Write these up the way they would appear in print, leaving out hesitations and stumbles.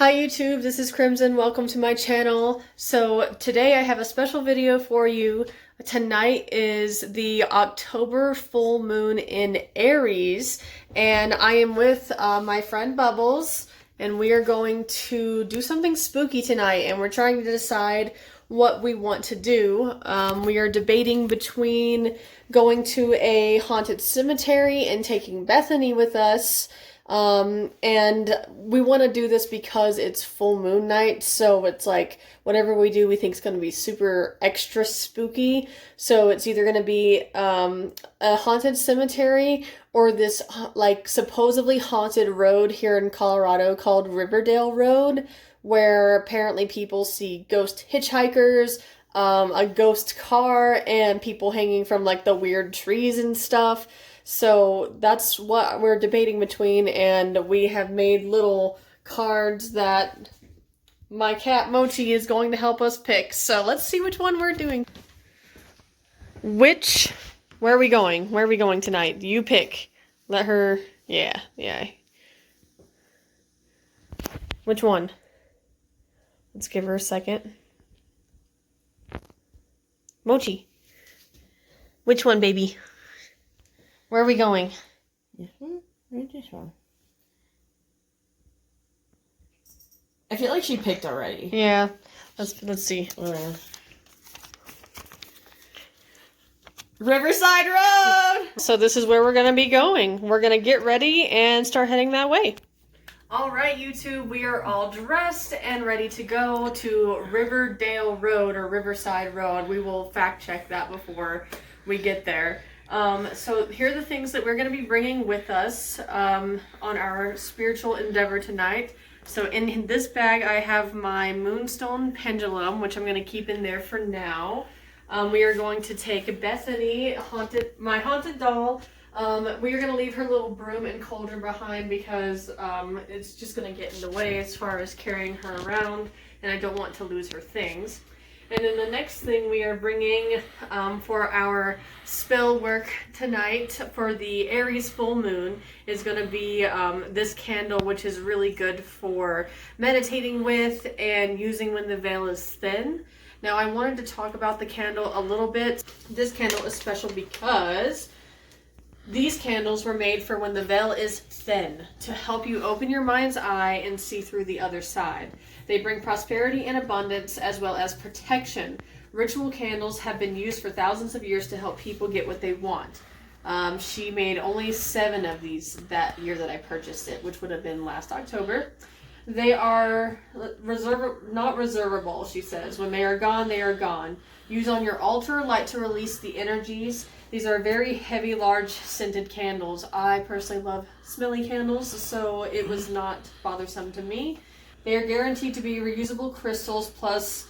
Hi YouTube, this is Crimson. Welcome to my channel. So today I have a special video for you. Tonight is the October full moon in Aries, and I am with my friend Bubbles, and we are going to do something spooky tonight, and we're trying to decide what we want to do. We are debating between going to a haunted cemetery and taking Bethany with us. And we want to do this because it's full moon night, so it's like whatever we do we think is going to be super extra spooky. So it's either going to be a haunted cemetery or this like supposedly haunted road here in Colorado called Riverdale Road, where apparently people see ghost hitchhikers, a ghost car, and people hanging from like the weird trees and stuff. So that's what we're debating between, and we have made little cards that my cat Mochi is going to help us pick. So let's see which one we're doing. Where are we going? Where are we going tonight? You pick. Let her, yeah. Which one? Let's give her a second. Mochi. Which one, baby? Where are we going? This one or this one? I feel like she picked already. Yeah. Let's see. Riverside Road! So this is where we're going to be going. We're going to get ready and start heading that way. Alright YouTube, we are all dressed and ready to go to Riverdale Road or Riverside Road. We will fact check that before we get there. So here are the things that we're going to be bringing with us on our spiritual endeavor tonight. So in this bag I have my moonstone pendulum, which I'm going to keep in there for now. We are going to take Bethany, my haunted doll. We are going to leave her little broom and cauldron behind because it's just going to get in the way as far as carrying her around, and I don't want to lose her things. And then the next thing we are bringing for our spell work tonight for the Aries full moon is going to be this candle, which is really good for meditating with and using when the veil is thin. Now I wanted to talk about the candle a little bit. This candle is special because these candles were made for when the veil is thin, to help you open your mind's eye and see through the other side. They bring prosperity and abundance as well as protection. Ritual candles have been used for thousands of years to help people get what they want. She made only 7 of these that year that I purchased it, which would have been last October. They are not reservable, she says. When they are gone, they are gone. Use on your altar, light to release the energies. These are very heavy, large, scented candles. I personally love smelly candles, so it was not bothersome to me. They are guaranteed to be reusable crystals plus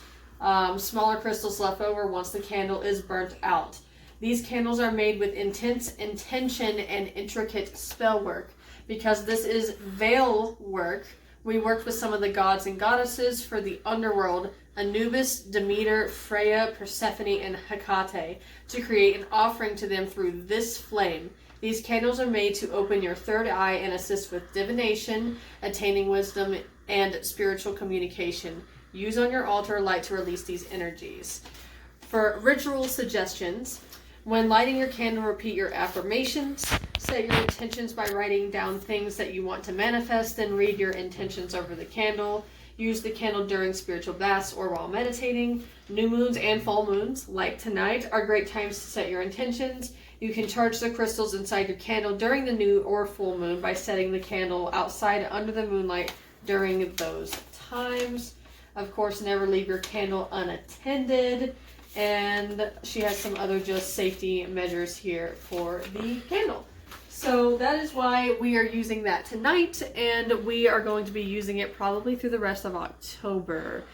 smaller crystals left over once the candle is burnt out. These candles are made with intense intention and intricate spell work. Because this is veil work, we worked with some of the gods and goddesses for the underworld, Anubis, Demeter, Freya, Persephone, and Hecate, to create an offering to them through this flame. These candles are made to open your third eye and assist with divination, attaining wisdom, and spiritual communication. Use on your altar light to release these energies. For ritual suggestions, when lighting your candle, repeat your affirmations. Set your intentions by writing down things that you want to manifest, then read your intentions over the candle. Use the candle during spiritual baths or while meditating. New moons and full moons, like tonight, are great times to set your intentions. You can charge the crystals inside your candle during the new or full moon by setting the candle outside under the moonlight during those times. Of course, never leave your candle unattended. And she has some other just safety measures here for the candle. So that is why we are using that tonight, and we are going to be using it probably through the rest of October.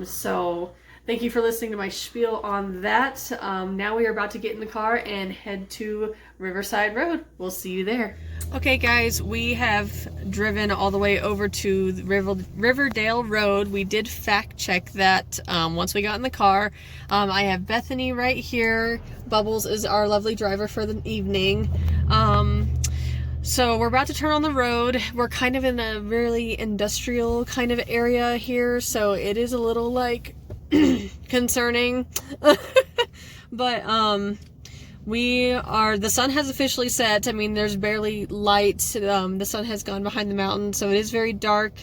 So thank you for listening to my spiel on that. Now we are about to get in the car and head to Riverside Road. We'll see you there. Okay guys, we have driven all the way over to Riverdale Road. We did fact check that once we got in the car. I have Bethany right here. Bubbles is our lovely driver for the evening. So we're about to turn on the road. We're kind of in a really industrial kind of area here, so it is a little like concerning. But the sun has officially set. I mean, there's barely light. The sun has gone behind the mountain, so it is very dark,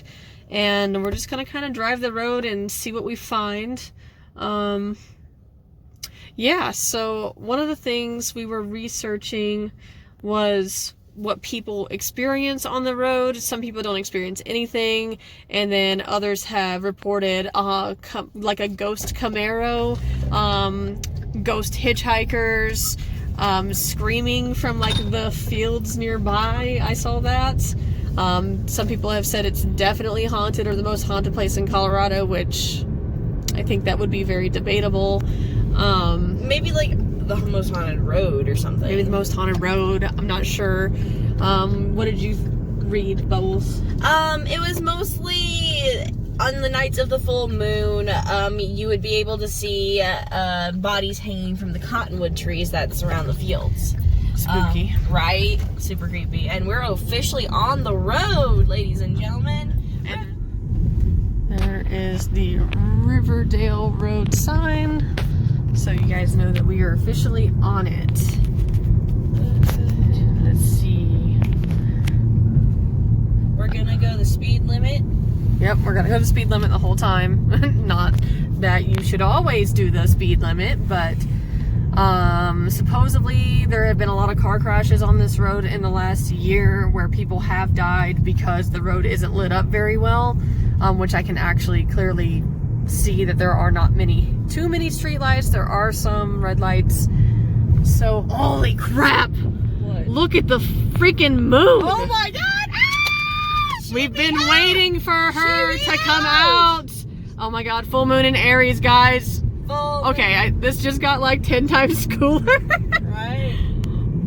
and we're just gonna kind of drive the road and see what we find. Yeah, so one of the things we were researching was what people experience on the road. Some people don't experience anything, and then others have reported like a ghost Camaro, ghost hitchhikers, screaming from like the fields nearby. I saw that. Some people have said it's definitely haunted, or the most haunted place in Colorado, which I think that would be very debatable. Maybe like the most haunted road or something. Maybe the most haunted road. I'm not sure. What did you read, Bubbles? It was mostly on the nights of the full moon. You would be able to see bodies hanging from the cottonwood trees that surround the fields. Spooky. Right? Super creepy. And we're officially on the road, ladies and gentlemen. And there is the Riverdale Road sign, so you guys know that we are officially on it. Let's see. We're gonna go the speed limit. Yep, we're gonna go the speed limit the whole time. Not that you should always do the speed limit, but supposedly there have been a lot of car crashes on this road in the last year where people have died because the road isn't lit up very well, which I can actually clearly see that there are not too many street lights. There are some red lights. So, holy crap! What? Look at the freaking moon! Oh my god! Ah, We've been waiting for her to come out! Oh my god, full moon in Aries, guys. Okay, this just got like 10 times cooler. Right?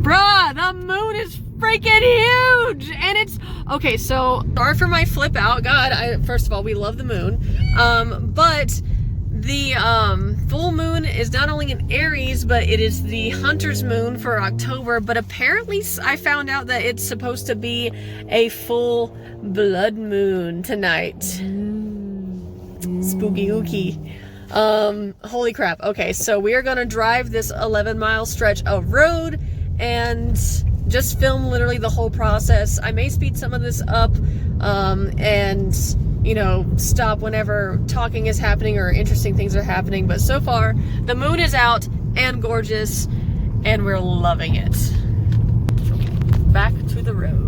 Bruh, the moon is freaking huge! And it's... Okay, so, sorry for my flip out. God, first of all, we love the moon. But the full moon is not only in Aries, but it is the hunter's moon for October. But apparently, I found out that it's supposed to be a full blood moon tonight. Spooky ooky. Holy crap. Okay, so we are gonna drive this 11-mile stretch of road and just film literally the whole process. I may speed some of this up, and, you know, stop whenever talking is happening or interesting things are happening. But so far, the moon is out and gorgeous, and we're loving it. Back to the road.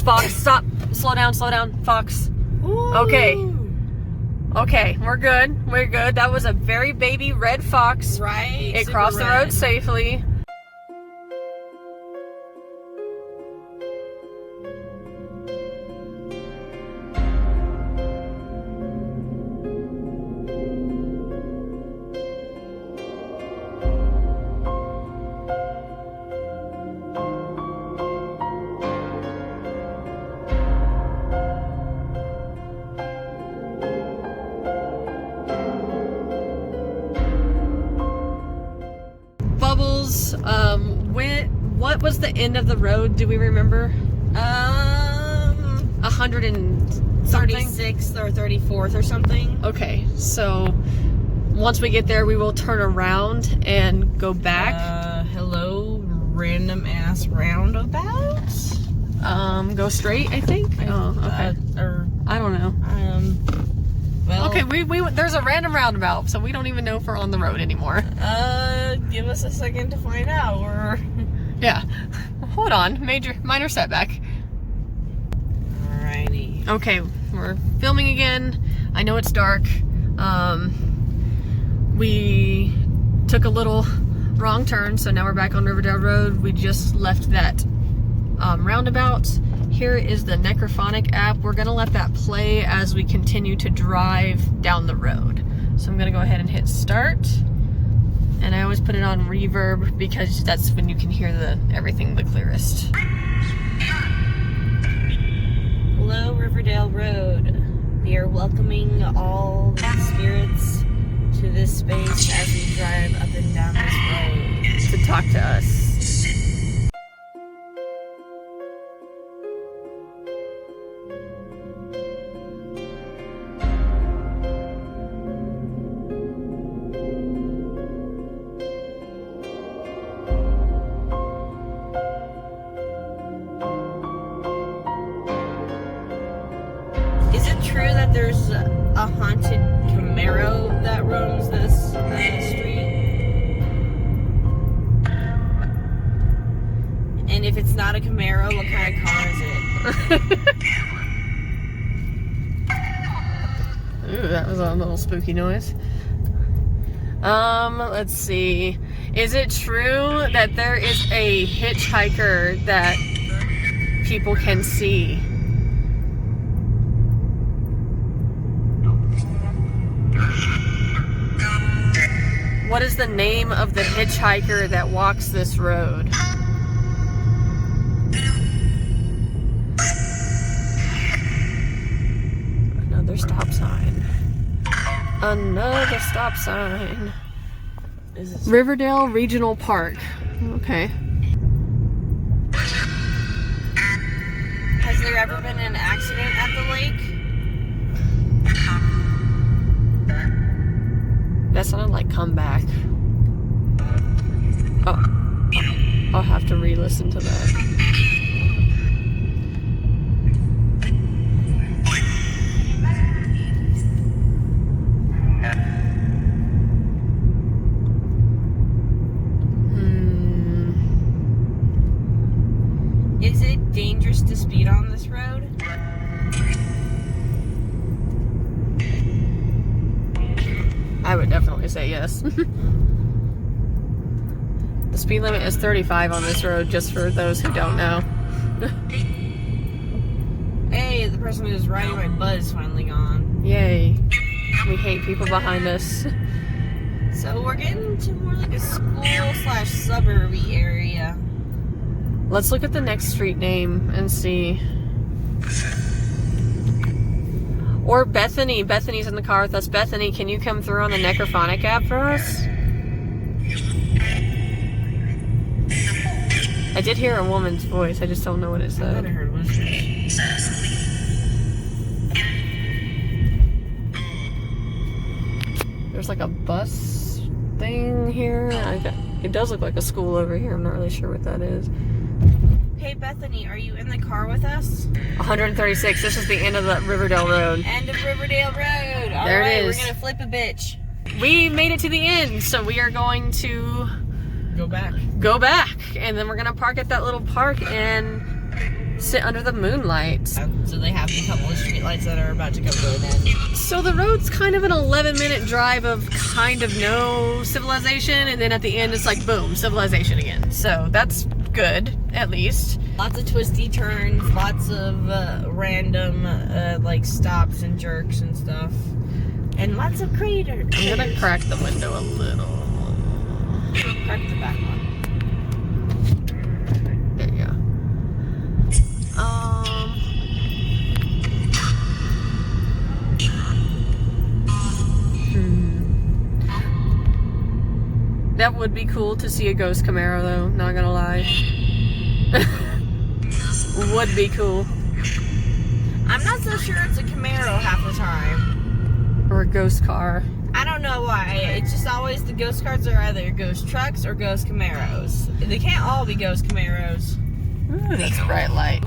Fox, stop. Slow down, Fox. Ooh. Okay, we're good. We're good. That was a very baby red fox. Right? It crossed the road safely. Bubbles, what was the end of the road? Do we remember? 100 and something? 36th or 34th or something. Okay, so once we get there, we will turn around and go back. Hello, random ass roundabout. Go straight, I think. Oh, okay. Or I don't know. Well, okay, we there's a random roundabout, so we don't even know if we're on the road anymore. Give us a second to find out. Yeah. Hold on. Minor setback. Alrighty. Okay, we're filming again. I know it's dark. We took a little wrong turn, so now we're back on Riverdale Road. We just left that roundabout. Here is the Necrophonic app. We're gonna let that play as we continue to drive down the road. So I'm gonna go ahead and hit start. And I always put it on reverb because that's when you can hear everything the clearest. Hello, Riverdale Road. We are welcoming all the spirits to this space as we drive up and down this road to talk to us. Is it true that there's a haunted Camaro that roams this street? And if it's not a Camaro, what kind of car is it? Ooh, that was a little spooky noise. Let's see. Is it true that there is a hitchhiker that people can see? What is the name of the hitchhiker that walks this road? Another stop sign. Another stop sign. Riverdale Regional Park. Okay. Has there ever been an accident at the lake? That sounded like come back. Oh. I'll have to re-listen to that. Is it dangerous to speed on this road? I would definitely say yes. The speed limit is 35 on this road, just for those who don't know. Hey, the person who's riding my butt is finally gone. Yay. We hate people behind us. So we're getting to more like a school/suburby area. Let's look at the next street name and see. Or Bethany. Bethany's in the car with us. Bethany, can you come through on the Necrophonic app for us? I did hear a woman's voice. I just don't know what it I said. heard whispers. There's like a bus thing here. It does look like a school over here. I'm not really sure what that is. Hey Bethany, are you in the car with us? 136. This is the end of the Riverdale Road. End of Riverdale Road. All There it right, is. We're gonna flip a bitch. We made it to the end, so we are going to Go back. and then we're gonna park at that little park and sit under the moonlight. So they have a couple of streetlights that are about to come to an end. So the road's kind of an 11-minute drive of kind of no civilization, and then at the end it's like boom, civilization again. So that's good, at least. Lots of twisty turns, lots of random like stops and jerks and stuff, and lots of craters. I'm gonna crack the window a little. Crack the back one. There you go. That would be cool to see a ghost Camaro, though. Not gonna lie. Would be cool. I'm not so sure it's a Camaro half the time. Or a ghost car. I don't know why. It's just always the ghost cars are either ghost trucks or ghost Camaros. They can't all be ghost Camaros. Ooh, that's a bright light.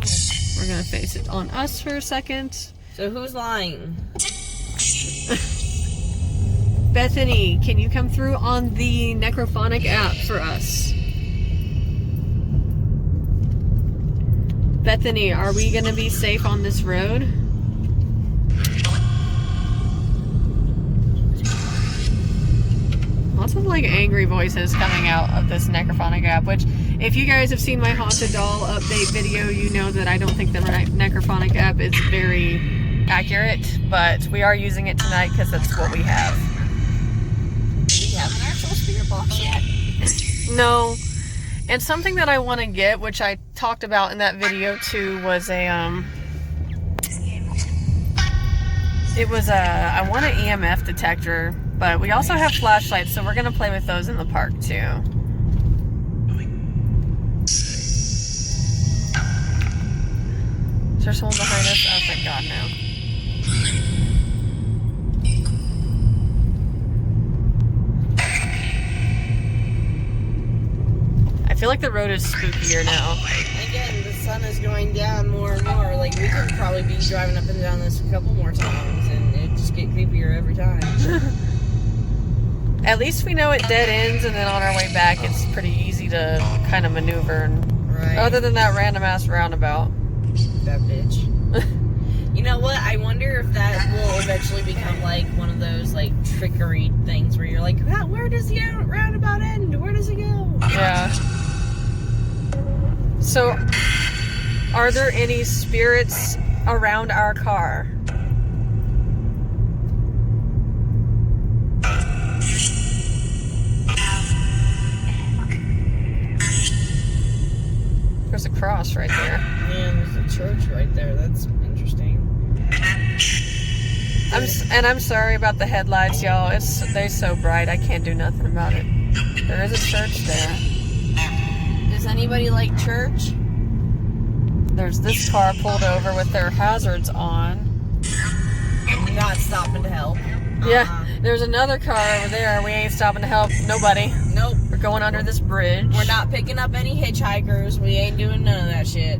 We're gonna face it on us for a second. So who's lying? Bethany, can you come through on the Necrophonic app for us? Bethany, are we gonna be safe on this road? Lots of like angry voices coming out of this Necrophonic app, which if you guys have seen my Haunted Doll update video, you know that I don't think the Necrophonic app is very accurate, but we are using it tonight because that's what we have. Do we have an actual spirit box yet? No. And something that I want to get, which I talked about in that video too, was I want an EMF detector, but we also have flashlights, so we're going to play with those in the park too. Is there someone behind us? Oh, thank God, no. I feel like the road is spookier now. Again, the sun is going down more and more. Like, we could probably be driving up and down this a couple more times, and it just get creepier every time. At least we know it dead ends, and then on our way back, it's pretty easy to kind of maneuver. Right. Other than that random ass roundabout. That bitch. You know what? I wonder if that will eventually become like one of those like trickery things where you're like, where does the roundabout end? Where does it go? Yeah. So, are there any spirits around our car? There's a cross right there. Yeah, there's a church right there. That's interesting. I'm sorry about the headlights, y'all. They're so bright, I can't do nothing about it. There is a church there. Does anybody like church? There's this car pulled over with their hazards on. Not stopping to help. Yeah, there's another car over there. We ain't stopping to help nobody. Nope. We're going under this bridge. We're not picking up any hitchhikers. We ain't doing none of that shit.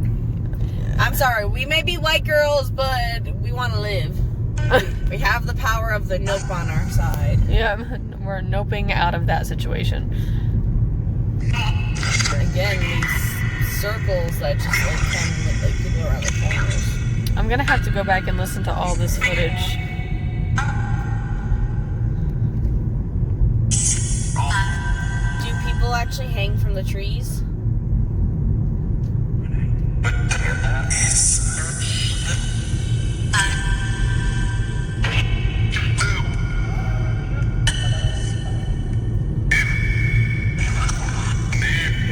I'm sorry. We may be white girls, but we want to live. We have the power of the nope on our side. Yeah, we're noping out of that situation. Again, these circles that just like come with like people around the corners. I'm gonna have to go back and listen to all this footage. Do people actually hang from the trees?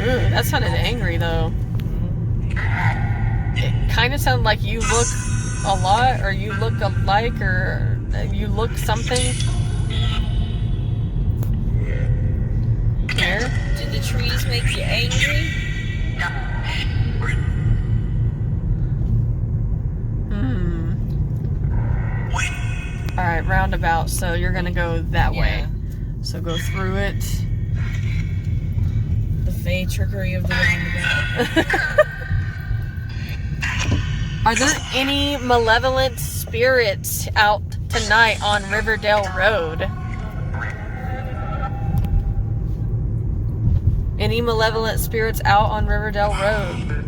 Ooh, that sounded angry though. It kind of sounded like you look a lot, or you look alike, or you look something. Here? Did the trees make you angry? Alright, roundabout, so you're gonna go that way. So go through it. The fey trickery of the roundabout. Are there any malevolent spirits out tonight on Riverdale Road? Any malevolent spirits out on Riverdale Road?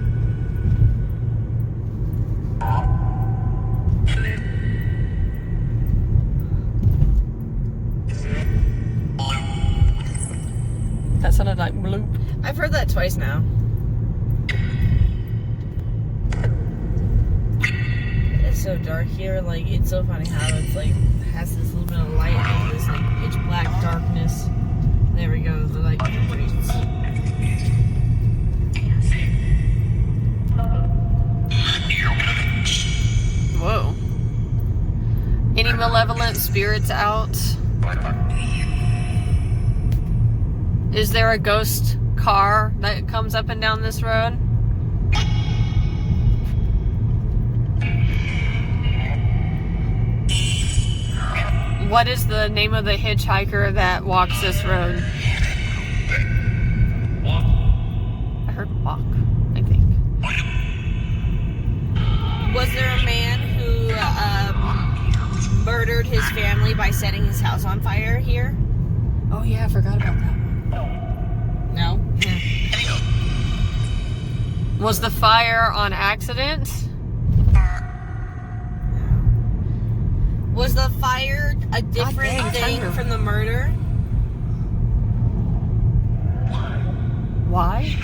That sounded like bloop. I've heard that twice now. It's so dark here. Like, it's so funny how it's like has this little bit of light and this like pitch black darkness. There we go. The light retreats. Whoa. Any malevolent spirits out? Is there a ghost car that comes up and down this road? What is the name of the hitchhiker that walks this road? I heard walk, I think. Was there a man who murdered his family by setting his house on fire here? Oh yeah, I forgot about that. No? Was the fire on accident? Was the fire a different thing from the murder? Why?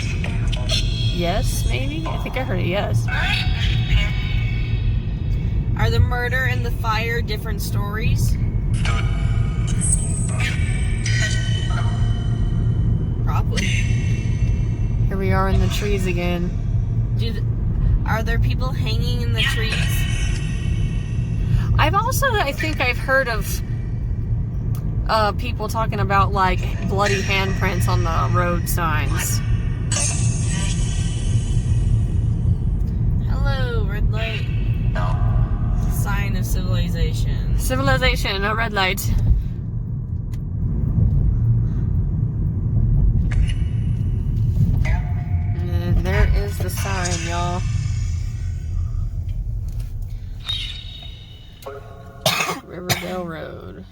Yes, maybe? I think I heard a yes. Are the murder and the fire different stories? Probably. Here we are in the trees again. Are there people hanging in the trees? I think I've heard of people talking about like bloody handprints on the road signs. Hello, red light. Sign of civilization. Civilization, a red light. And there is the sign, y'all. Riverdale Road.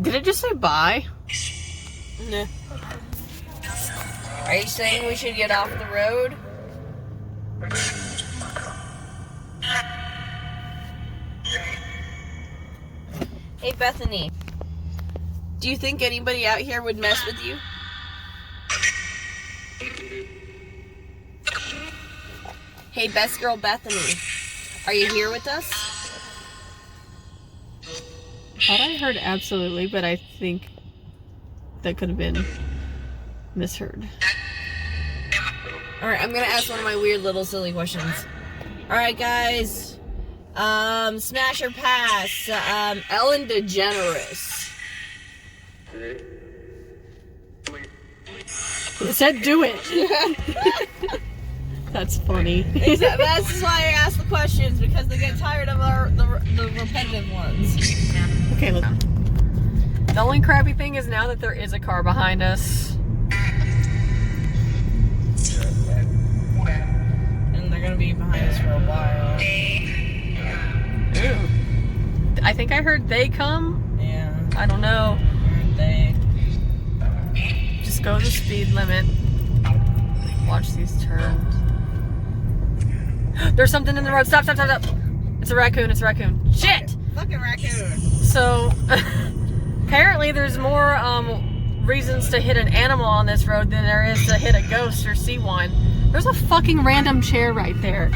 Did it just say bye? Nah. Are you saying we should get off the road? Hey, Bethany. Do you think anybody out here would mess with you? Hey, best girl Bethany. Are you here with us? Thought I heard absolutely, but I think that could have been misheard. Alright, I'm gonna ask one of my weird little silly questions. Alright, guys. Smash or pass? Ellen DeGeneres. It said do it. That's funny. That's why I ask the questions, because they get tired of the repetitive ones. Okay, look. The only crappy thing is now that there is a car behind us. And they're gonna be behind us for a while. Ooh. I think I heard they come. Yeah. I don't know. They. Just go the speed limit. Watch these turns. There's something in the road. Stop, stop, stop, stop. It's a raccoon. It's a raccoon. Shit! Fucking raccoon. So, apparently there's more reasons to hit an animal on this road than there is to hit a ghost or see one. There's a fucking random chair right there.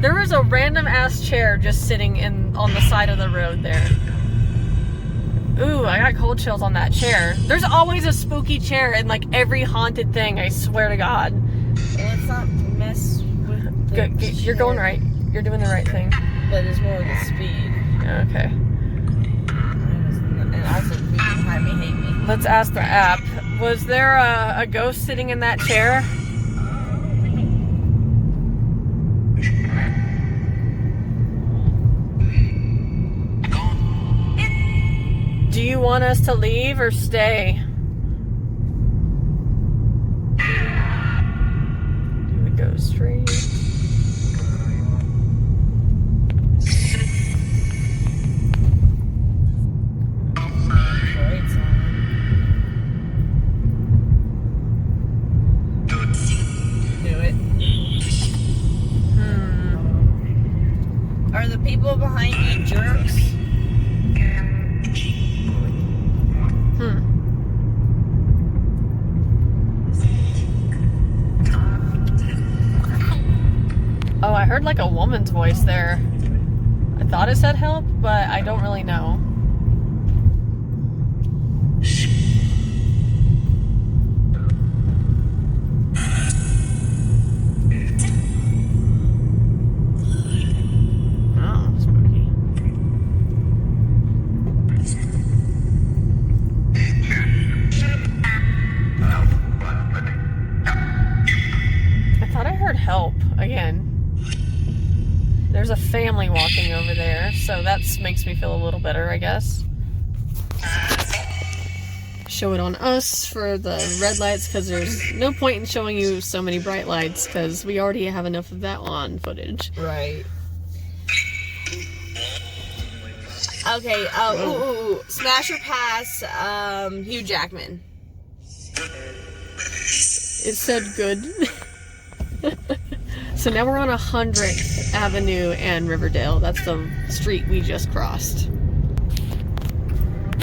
There is a random ass chair just sitting on the side of the road there. Ooh, I got cold chills on that chair. There's always a spooky chair in like every haunted thing, I swear to God. Let's not mess with the You're going right. You're doing the right thing. But it's more the speed. Okay. And also the people behind me hate me. Let's ask the app. Was there a ghost sitting in that chair? Do you want us to leave or stay? Do we go straight? Are the people behind you jerks? Oh, I heard like a woman's voice there. I thought it said help, but I don't really know. Oh, spooky. I thought I heard help again. There's a family walking over there, so that makes me feel a little better, I guess. show it on us for the red lights, because there's no point in showing you so many bright lights, because we already have enough of that on footage. Right. Okay, smash or pass, Hugh Jackman. It said good. So now we're on 100th Avenue and Riverdale. That's the street we just crossed.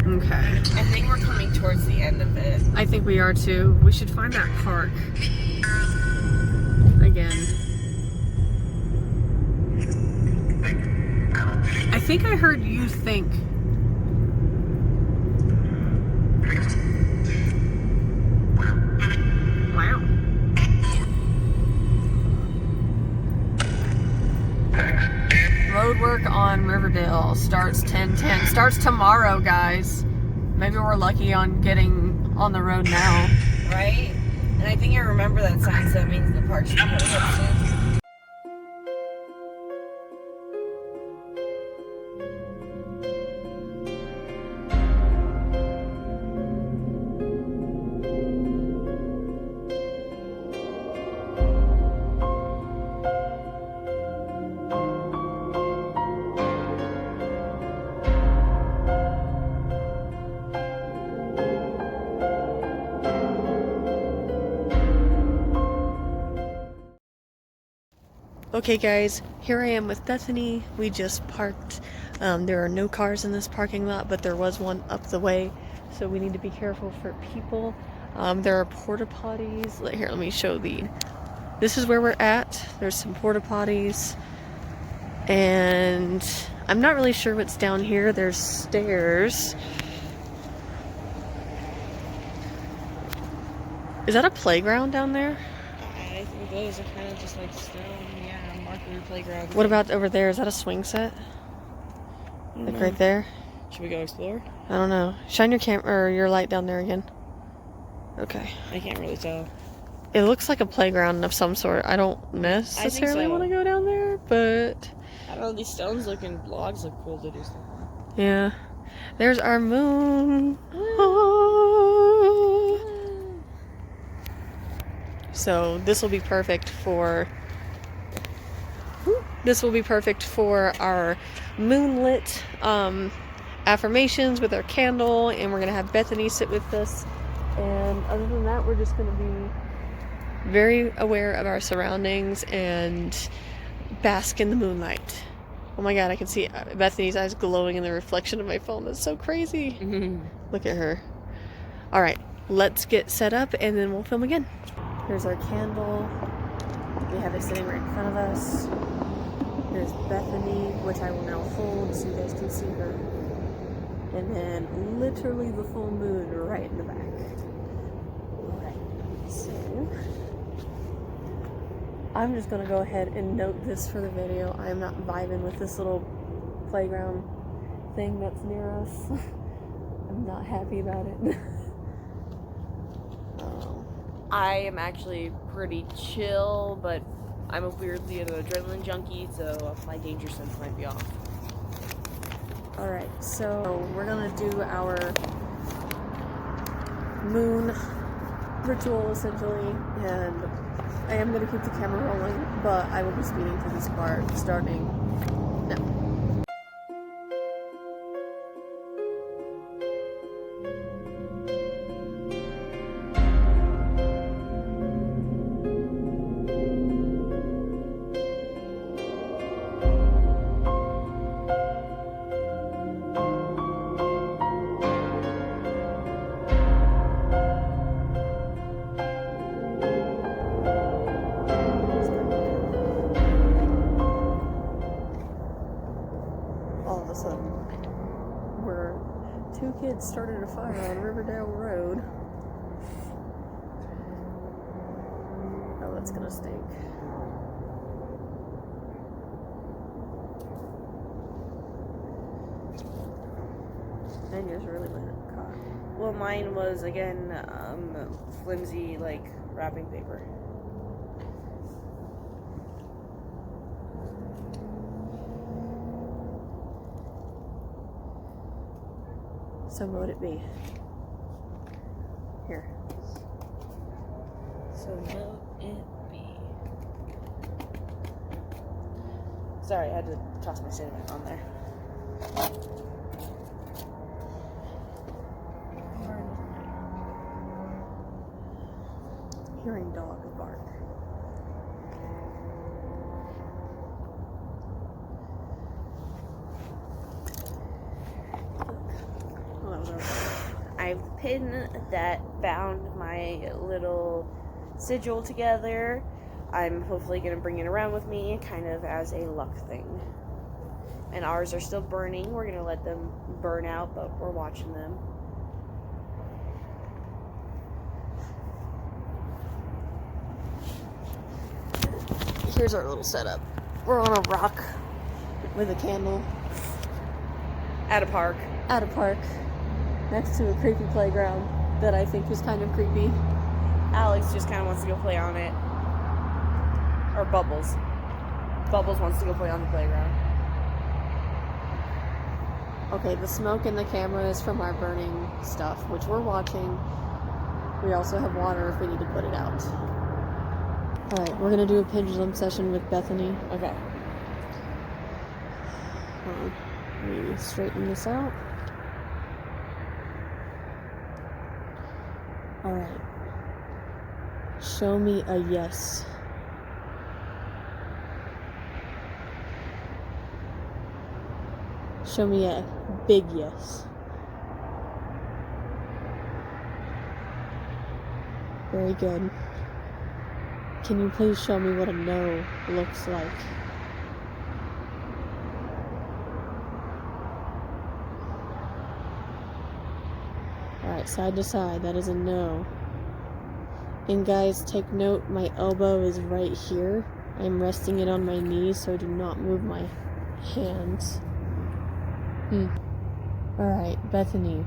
Okay. I think we're coming towards the end of it. I think we are too. We should find that park. Again. I think I heard you think. Wow. Road work on Riverdale starts 10:10. Starts tomorrow, guys. Maybe we're lucky on getting on the road now. Right? And I think I remember that sign, so that means the park should be coming up soon. Okay guys, here I am with Bethany. We just parked. There are no cars in this parking lot, but there was one up the way, so we need to be careful for people. There are porta potties. Here, let me show this is where we're at. There's some porta potties, and I'm not really sure what's down here. There's stairs. Is that a playground down there? I think those are kind of just like stone, marker playground. What about over there? Is that a swing set? Like right there? Should we go explore? I don't know. Shine your camera or your light down there again. Okay. I can't really tell. It looks like a playground of some sort. I don't necessarily want to go down there, but I don't know. These stones looking logs look cool to do something. yeah. There's our moon. So this will be perfect for our moonlit affirmations with our candle, and we're gonna have Bethany sit with us. And other than that, we're just gonna be very aware of our surroundings and bask in the moonlight. Oh my god, I can see Bethany's eyes glowing in the reflection of my phone. That's so crazy. Look at her. All right, let's get set up and then we'll film again. Here's our candle. We have it sitting right in front of us. There's Bethany, which I will now hold so you guys can see her. And then literally the full moon right in the back. Alright, so I'm just gonna go ahead and note this for the video. I'm not vibing with this little playground thing that's near us. I'm not happy about it. I am actually pretty chill, but I'm a weirdly an adrenaline junkie, so my danger sense might be off. Alright, so we're gonna do our moon ritual essentially, and I am gonna keep the camera rolling, but I will be speeding through this part starting now. All of a sudden, two kids started a fire on Riverdale Road. Oh, that's gonna stink. And yours really went caught. Well, mine was, again, flimsy, like, wrapping paper. So what would it be? Here. So load it be. Sorry, I had to toss my cinnamon on there. Hearing dog bark. Oh, that was over. I have the pin that bound my little sigil together. I'm hopefully going to bring it around with me, kind of as a luck thing. And ours are still burning. We're going to let them burn out, but we're watching them. Here's our little setup. We're on a rock with a candle At a park. at a park next to a creepy playground that I think is kind of creepy. Alex just kind of wants to go play on it. Or Bubbles. Bubbles wants to go play on the playground. Okay, the smoke in the camera is from our burning stuff, which we're watching. We also have water if we need to put it out. Alright, we're gonna do a pendulum session with Bethany. Okay. Let me straighten this out. Alright. Show me a yes. Show me a big yes. Very good. Can you please show me what a no looks like? Alright, side to side, that is a no. And guys, take note, my elbow is right here. I'm resting it on my knees, so do not move my hands. Alright, Bethany.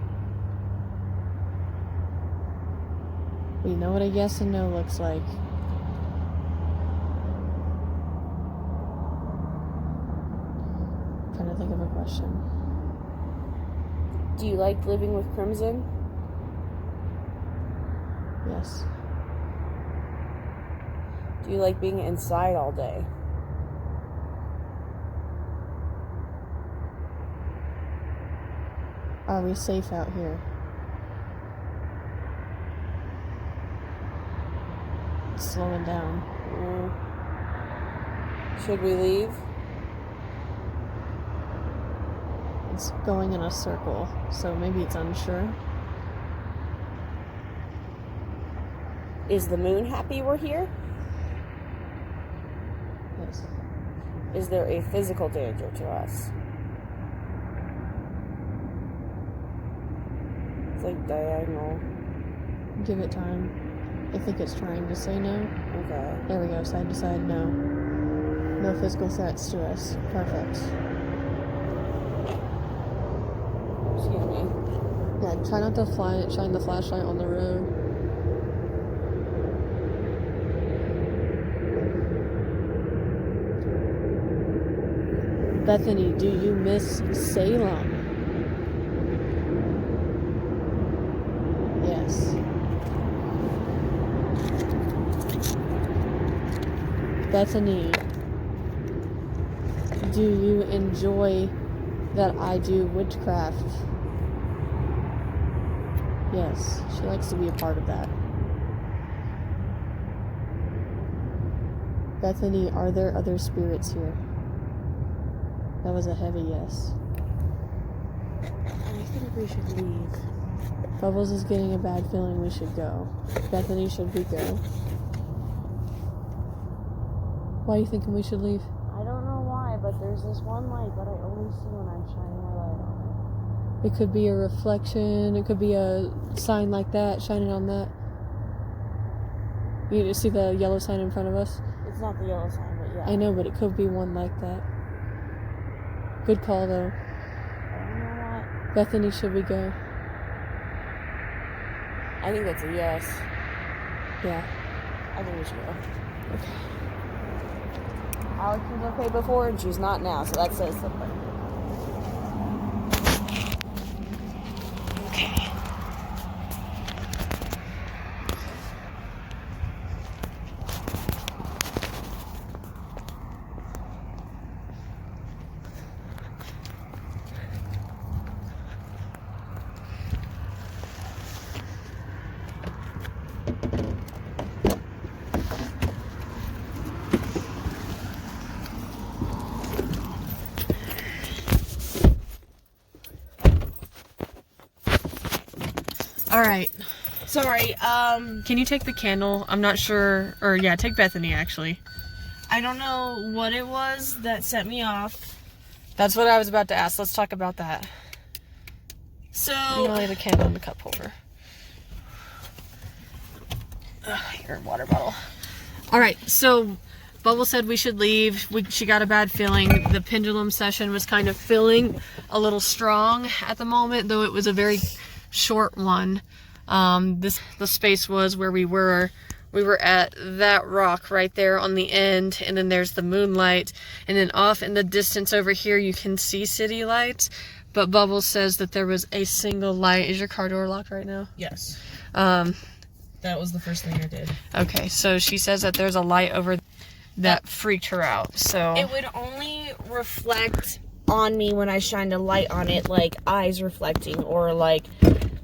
We know what a yes and no looks like. I'm trying to think of a question. Do you like living with Crimson? Yes. Do you like being inside all day? Are we safe out here? It's slowing down. Should we leave? It's going in a circle, so maybe it's unsure. Is the moon happy we're here? Yes. Is there a physical danger to us? It's like diagonal. Give it time. I think it's trying to say no. Okay. There we go, side to side, no. No physical threats to us. Perfect. Excuse me. Yeah, try not to shine the flashlight on the road. Bethany, do you miss Salem? Yes. Bethany, do you enjoy that I do witchcraft? Yes, she likes to be a part of that. Bethany, are there other spirits here? That was a heavy yes. I think we should leave. Bubbles is getting a bad feeling we should go. Bethany, should we go? Why are you thinking we should leave? I don't know why, but there's this one light that I only see when I'm shining my light on It could be a reflection. It could be a sign like that, shining on that. You see the yellow sign in front of us? it. It's not the yellow sign, but yeah. I know, but it could be one like that. Good call, though. I don't know what. Bethany, should we go? I think that's a yes. Yeah. I think we should go. Okay. Alex was okay before, and she's not now, so that says something. Okay. All right. Sorry, Can you take the candle? I'm not sure, or yeah, take Bethany actually. I don't know what it was that set me off. That's what I was about to ask. Let's talk about that. So, I'm gonna lay the candle in the cup holder. Your water bottle. All right, so Bubble said we should leave. She got a bad feeling. The pendulum session was kind of feeling a little strong at the moment, though it was a very short one. The space was where we were. We were at that rock right there on the end, and then there's the moonlight, and then off in the distance over here you can see city lights, but Bubbles says that there was a single light. Is your car door locked right now? yes. That was the first thing I did. Okay, so she says that there's a light over that freaked her out, so... It would only reflect on me when I shined a light on it, like eyes reflecting, or like...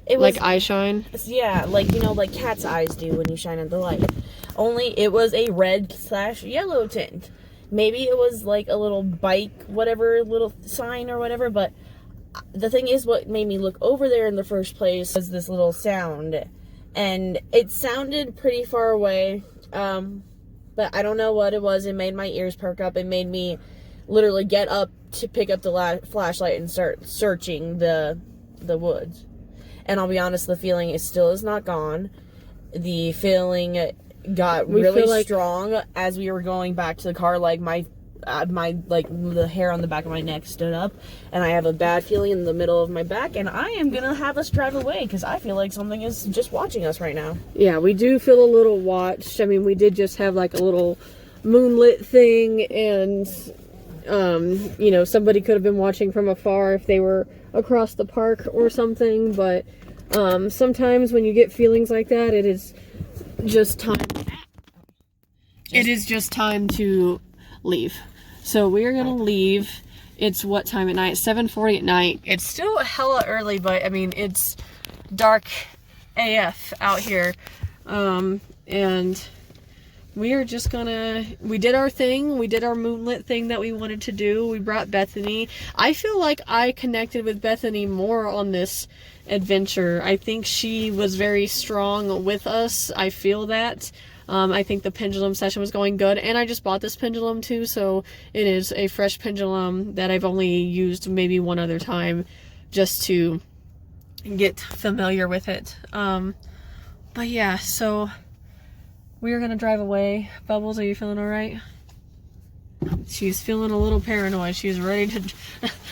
It was, like eye shine? Yeah, like, you know, like cat's eyes do when you shine at the light. Only it was a red/yellow tint. Maybe it was like a little bike, whatever, little sign or whatever, but the thing is, what made me look over there in the first place was this little sound. And it sounded pretty far away, but I don't know what it was. It made my ears perk up. It made me literally get up to pick up the flashlight and start searching the woods. And I'll be honest, the feeling is not gone. The feeling got really strong as we were going back to the car. Like the hair on the back of my neck stood up, and I have a bad feeling in the middle of my back, and I am gonna have us drive away because I feel like something is just watching us right now. Yeah, we do feel a little watched. I mean, we did just have like a little moonlit thing, and you know, somebody could have been watching from afar if they were across the park or something, but sometimes when you get feelings like that, it is just time. It is just time to leave. So we are gonna leave. It's what time at night? 7:40 at night. It's still hella early, but I mean, it's dark AF out here. And we are just gonna, we did our thing. We did our moonlit thing that we wanted to do. We brought Bethany. I feel like I connected with Bethany more on this adventure. I think she was very strong with us. I feel that. I think the pendulum session was going good, and I just bought this pendulum too, so it is a fresh pendulum that I've only used maybe one other time just to get familiar with it. But yeah, so we are gonna drive away. Bubbles, are you feeling all right? She's feeling a little paranoid. She's ready to...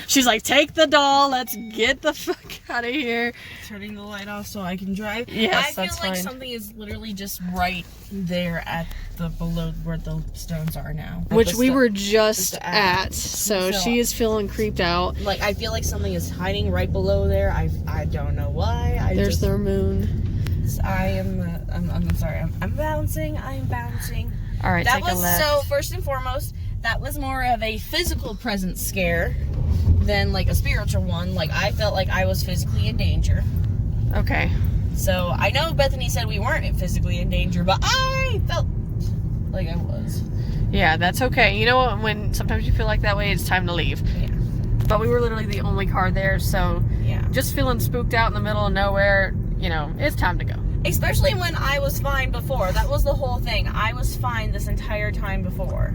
She's like, take the doll. Let's get the fuck out of here. Turning the light off so I can drive. Yes, I feel like something is literally just right there at the below where the stones are now. Which we were just at. So she is feeling creeped out. Like, I feel like something is hiding right below there. I don't know why. There's their moon. I'm sorry. I'm bouncing. I'm bouncing. All right, take a left. So, first and foremost, that was more of a physical presence scare than like a spiritual one. Like, I felt like I was physically in danger. Okay. So I know Bethany said we weren't physically in danger, but I felt like I was. Yeah, that's okay. You know what? When sometimes you feel like that way, it's time to leave. Yeah. But we were literally the only car there, so yeah, just feeling spooked out in the middle of nowhere, you know, it's time to go. Especially when I was fine before. That was the whole thing. I was fine this entire time before.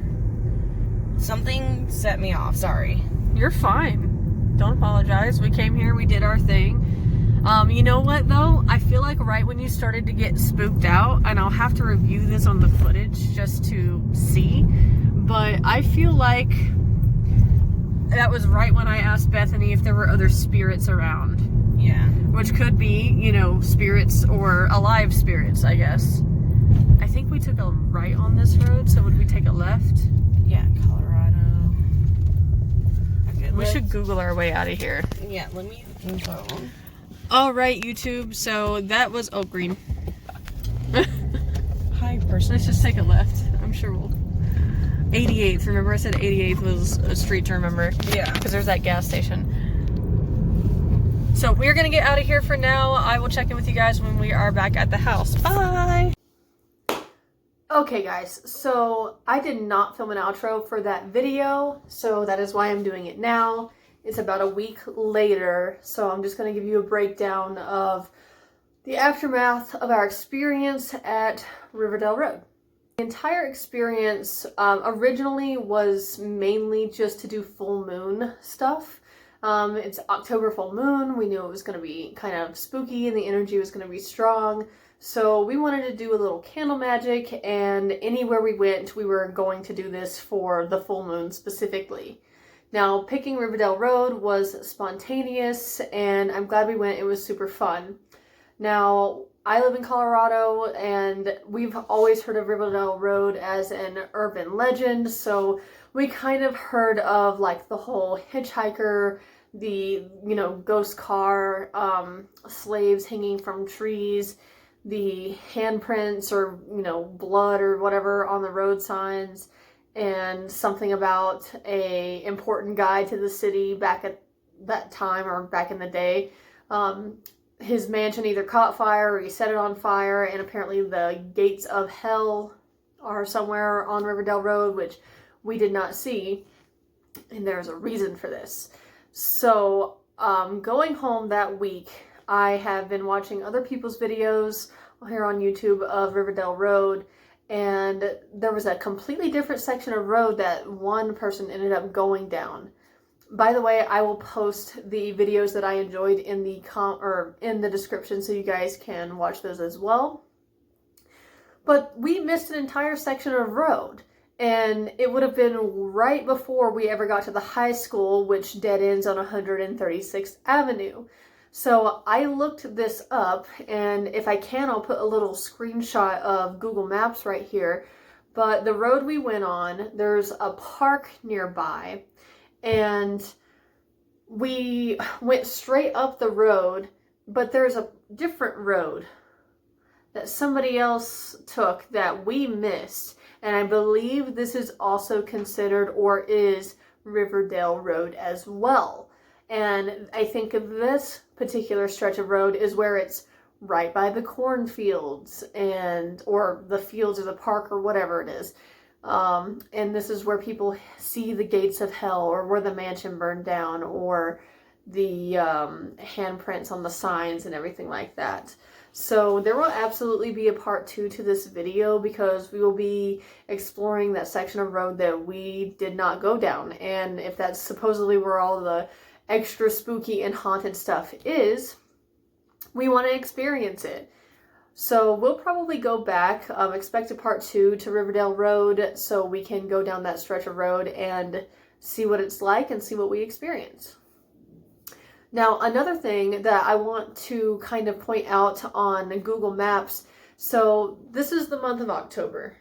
Something set me off. Sorry. You're fine. Don't apologize. We came here. We did our thing. You know what, though? I feel like right when you started to get spooked out, and I'll have to review this on the footage just to see, but I feel like that was right when I asked Bethany if there were other spirits around. Yeah. Which could be, you know, spirits or alive spirits, I guess. I think we took a right on this road, so would we take a left? Yeah, Colorado. Okay, we should Google our way out of here. Yeah, let me Google. All right, YouTube, so that was Oak Green. Hi, person. Let's just take a left. I'm sure we'll... 88th, remember I said 88th was a street to remember? Yeah. Because there's that gas station. So we're going to get out of here for now. I will check in with you guys when we are back at the house. Bye! Okay guys, so I did not film an outro for that video, so that is why I'm doing it now. It's about a week later, so I'm just going to give you a breakdown of The aftermath of our experience at Riverdale Road. The entire experience originally was mainly just to do full moon stuff. It's October full moon. We knew it was going to be kind of spooky and the energy was going to be strong. So we wanted to do a little candle magic, and anywhere we went, we were going to do this for the full moon specifically. Now, picking Riverdale Road was spontaneous, and I'm glad we went. It was super fun. Now, I live in Colorado, and we've always heard of Riverdale Road as an urban legend, so we kind of heard of like the whole hitchhiker, the, ghost car, slaves hanging from trees, the handprints or, blood or whatever on the road signs, and something about a important guide to the city back at that time or back in the day. His mansion either caught fire or he set it on fire, and apparently the gates of hell are somewhere on Riverdale Road, which we did not see, and there's a reason for this. So, going home that week, I have been watching other people's videos here on YouTube of Riverdale Road, and there was a completely different section of road that one person ended up going down. By the way, I will post the videos that I enjoyed in the description so you guys can watch those as well. But we missed an entire section of road, and it would have been right before we ever got to the high school, which dead ends on 136th Avenue. So I looked this up, and if I can, I'll put a little screenshot of Google Maps right here. But the road we went on, there's a park nearby, and we went straight up the road, but there's a different road that somebody else took that we missed, and I believe this is also considered or is Riverdale Road as well. And I think this particular stretch of road is where it's right by the cornfields or the fields or the park or whatever it is. And this is where people see the gates of hell, or where the mansion burned down, or the handprints on the signs and everything like that. So there will absolutely be a part 2 to this video, because we will be exploring that section of road that we did not go down. And if that's supposedly where all the extra spooky and haunted stuff is, we want to experience it. So we'll probably go back, expect a part 2 to Riverdale Road, so we can go down that stretch of road and see what it's like and see what we experience. Now, another thing that I want to kind of point out on Google Maps, so this is the month of October.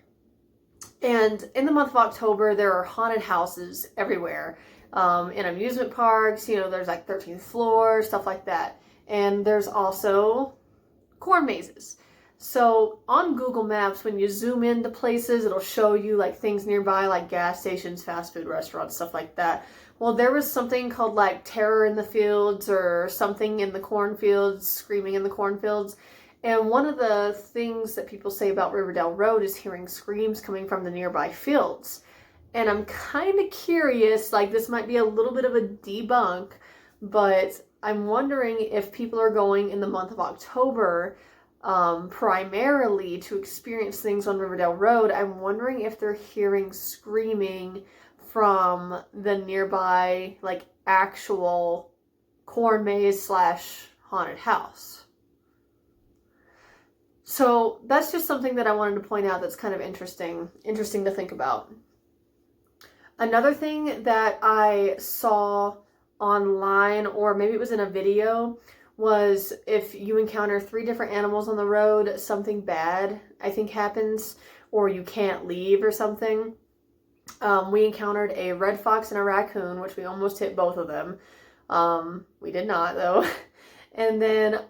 And in the month of October, there are haunted houses everywhere. In amusement parks, there's like 13th floor, stuff like that. And there's also corn mazes. So on Google Maps, when you zoom into places, it'll show you like things nearby, like gas stations, fast food restaurants, stuff like that. Well, there was something called like Terror in the Fields, or something in the cornfields, Screaming in the Cornfields. And one of the things that people say about Riverdale Road is hearing screams coming from the nearby fields. And I'm kind of curious, like this might be a little bit of a debunk, but I'm wondering if people are going in the month of October primarily to experience things on Riverdale Road. I'm wondering if they're hearing screaming from the nearby, like, actual corn maze / haunted house. So that's just something that I wanted to point out that's kind of interesting to think about. Another thing that I saw online, or maybe it was in a video, was if you encounter 3 different animals on the road, something bad, I think, happens, or you can't leave or something. We encountered a red fox and a raccoon, which we almost hit both of them. We did not, though. And then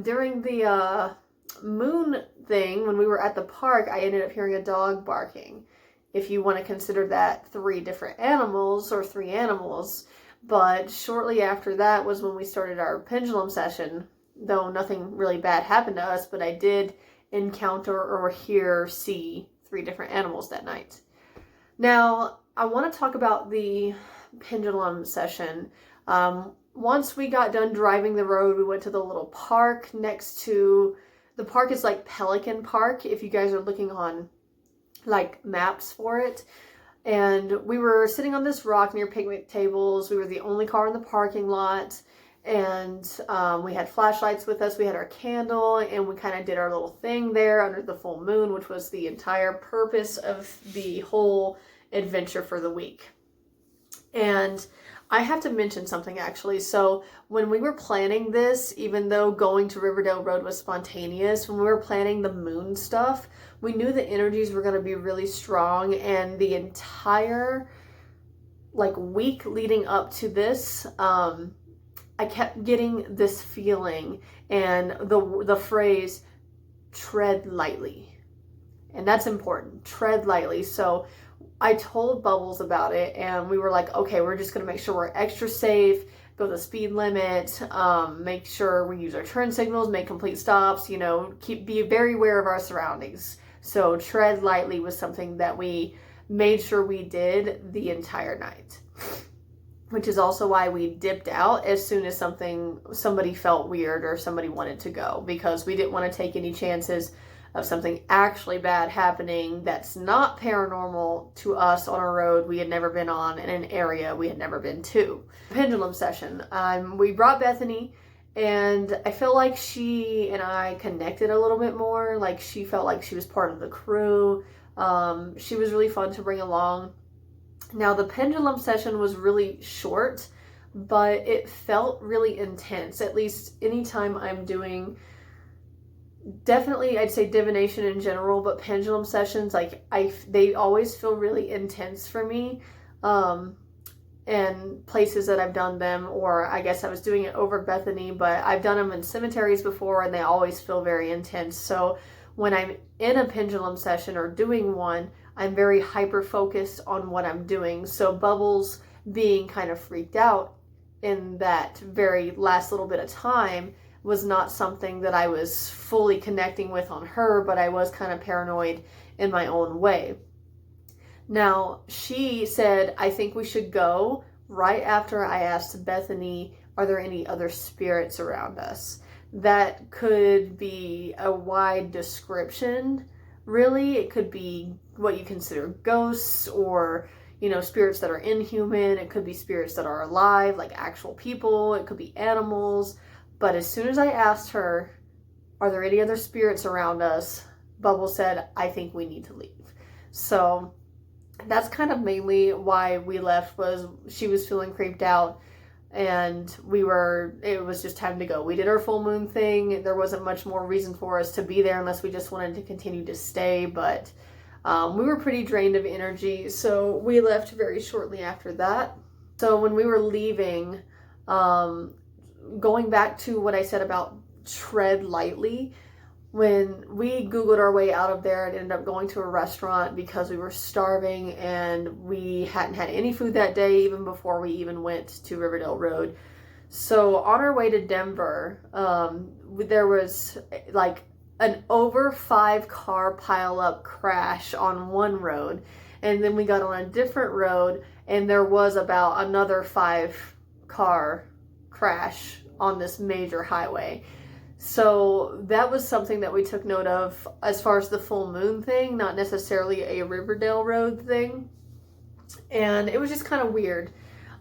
during the moon thing, when we were at the park, I ended up hearing a dog barking. If you want to consider that 3 different animals, or 3 animals. But shortly after that was when we started our pendulum session, though nothing really bad happened to us, but I did encounter or see 3 different animals that night. Now, I want to talk about the pendulum session. Once we got done driving the road, we went to the little park next to, the park is like Pelican Park, if you guys are looking on like maps for it. And we were sitting on this rock near picnic tables. We were the only car in the parking lot. And we had flashlights with us. We had our candle, and we kind of did our little thing there under the full moon, which was the entire purpose of the whole adventure for the week. And I have to mention something actually. So when we were planning this, even though going to Riverdale Road was spontaneous, when we were planning the moon stuff, we knew the energies were going to be really strong, and the entire like week leading up to this, I kept getting this feeling and the phrase tread lightly. And that's important. Tread lightly. So I told Bubbles about it, and we were like, okay, we're just going to make sure we're extra safe, go the speed limit, make sure we use our turn signals, make complete stops, you know, be very aware of our surroundings. So tread lightly was something that we made sure we did the entire night. Which is also why we dipped out as soon as somebody felt weird or somebody wanted to go, because we didn't want to take any chances of something actually bad happening that's not paranormal to us on a road we had never been on in an area we had never been to. Pendulum session. We brought Bethany, and I feel like she and I connected a little bit more. Like she felt like she was part of the crew. She was really fun to bring along. Now, the pendulum session was really short, but it felt really intense. At least anytime I'm doing, definitely I'd say divination in general, but pendulum sessions, like they always feel really intense for me. And places that I've done them, or I guess I was doing it over Bethany, but I've done them in cemeteries before, and they always feel very intense. So when I'm in a pendulum session or doing one, I'm very hyper focused on what I'm doing. So Bubbles being kind of freaked out in that very last little bit of time was not something that I was fully connecting with on her, but I was kind of paranoid in my own way. Now, she said, I think we should go right after I asked Bethany, are there any other spirits around us? That could be a wide description. Really, it could be what you consider ghosts, or, you know, spirits that are inhuman. It could be spirits that are alive, like actual people. It could be animals. But as soon as I asked her, are there any other spirits around us? Bubbles said, I think we need to leave. So that's kind of mainly why we left, was she was feeling creeped out. And it was just time to go. We did our full moon thing. There wasn't much more reason for us to be there unless we just wanted to continue to stay. But we were pretty drained of energy, so we left very shortly after that. So when we were leaving, going back to what I said about tread lightly, when we Googled our way out of there and ended up going to a restaurant because we were starving and we hadn't had any food that day, even before we even went to Riverdale Road. So on our way to Denver, there was like an over 5-car pileup crash on one road. And then we got on a different road, and there was about another 5-car crash on this major highway. So that was something that we took note of as far as the full moon thing, not necessarily a Riverdale Road thing. And it was just kind of weird.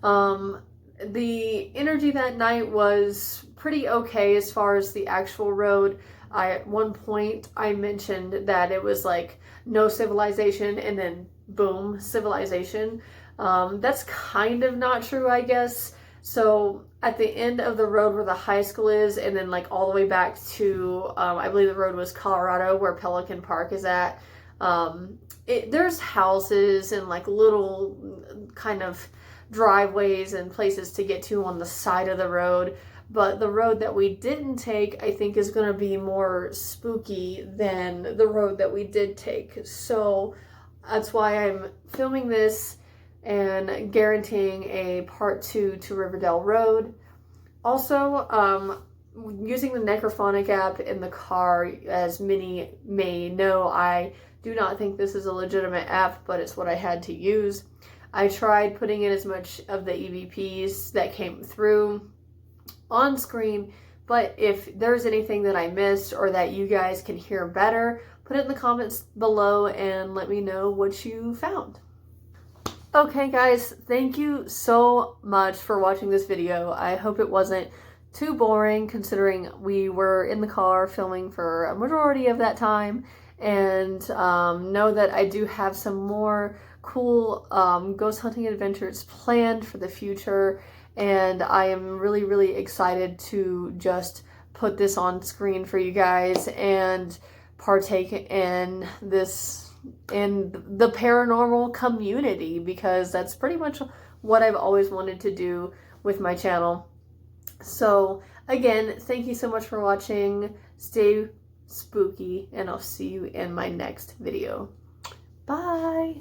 The energy that night was pretty okay as far as the actual road. At one point I mentioned that it was like no civilization, and then boom, civilization. That's kind of not true, I guess. So at the end of the road where the high school is, and then like all the way back to, I believe the road was Colorado, where Pelican Park is at, there's houses and like little kind of driveways and places to get to on the side of the road. But the road that we didn't take, I think, is going to be more spooky than the road that we did take. So that's why I'm filming this and guaranteeing a part 2 to Riverdale Road. Also, using the Necrophonic app in the car, as many may know, I do not think this is a legitimate app, but it's what I had to use. I tried putting in as much of the EVPs that came through on screen, but if there's anything that I missed or that you guys can hear better, put it in the comments below and let me know what you found. Okay guys, thank you so much for watching this video. I hope it wasn't too boring considering we were in the car filming for a majority of that time, and know that I do have some more cool ghost hunting adventures planned for the future, and I am really excited to just put this on screen for you guys and partake in the paranormal community, because that's pretty much what I've always wanted to do with my channel. So again, thank you so much for watching. Stay spooky, and I'll see you in my next video. Bye!